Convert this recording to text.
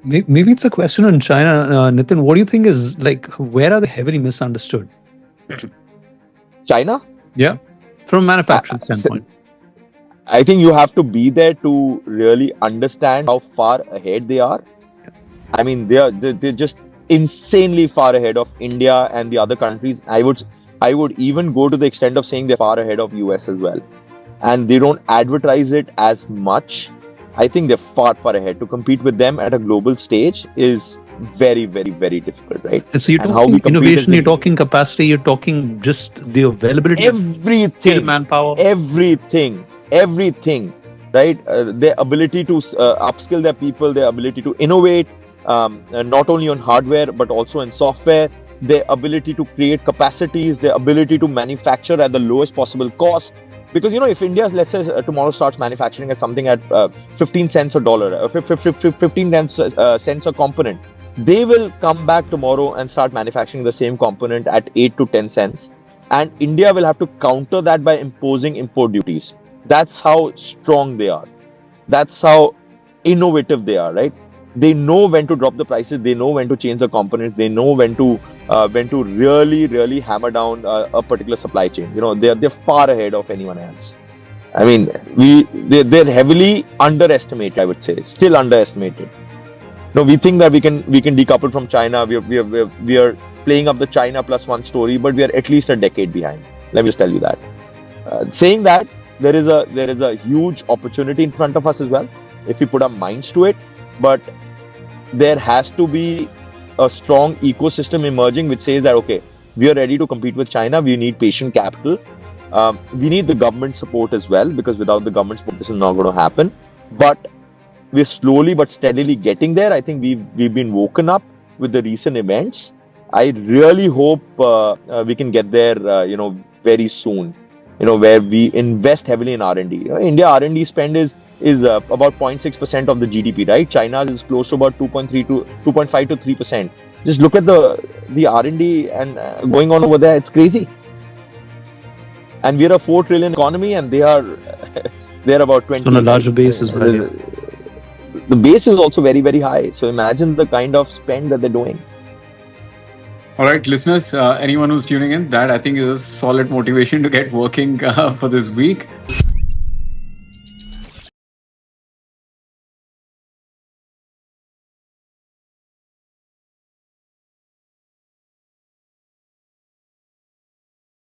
Maybe it's a question on China, Nitin. What do you think is like, where are they heavily misunderstood? China? Yeah, from a I, manufacturing standpoint. I think you have to be there to really understand how far ahead they are. I mean, they're just insanely far ahead of India and the other countries. I would even go to the extent of saying they're far ahead of US as well. And they don't advertise it as much. I think they're far ahead. To compete with them at a global stage is very, very, very difficult, right? So you're And how talking we compete is innovation, you're in talking capacity, you're talking just the availability of skilled everything, manpower. everything, right? Their ability to upskill their people, their ability to innovate, not only on hardware but also in software, their ability to create capacities, their ability to manufacture at the lowest possible cost. Because if India, let's say tomorrow starts manufacturing at something at 15 cents a dollar, 15 cents a component, they will come back tomorrow and start manufacturing the same component at 8 to 10 cents. And India will have to counter that by imposing import duties. That's how strong they are. That's how innovative they are, right? They know when to drop the prices. They know when to change the components. They know when to really, really hammer down a particular supply chain. They're far ahead of anyone else. I mean, they're heavily underestimated. I would say still underestimated. No, we think that we can decouple from China. We are playing up the China plus one story, but we are at least a decade behind. Let me just tell you that. Saying that, there is a huge opportunity in front of us as well if we put our minds to it. But there has to be a strong ecosystem emerging which says that okay, we are ready to compete with China. We need patient capital. We need the government support as well, because without the government support, this is not going to happen. But we're slowly but steadily getting there. I think we've been woken up with the recent events. I really hope we can get there, very soon. Where we invest heavily in R&D. India R&D spend is about 0.6% of the GDP, right? China's is close to about 2.3 to 2.5 to 3%. Just look at the R&D and going on over there. It's crazy. And we're a 4 trillion economy, and they're about 20. On a larger base as well. Yeah. The base is also very, very high. So imagine the kind of spend that they're doing. All right, listeners, anyone who's tuning in, that I think is a solid motivation to get working for this week.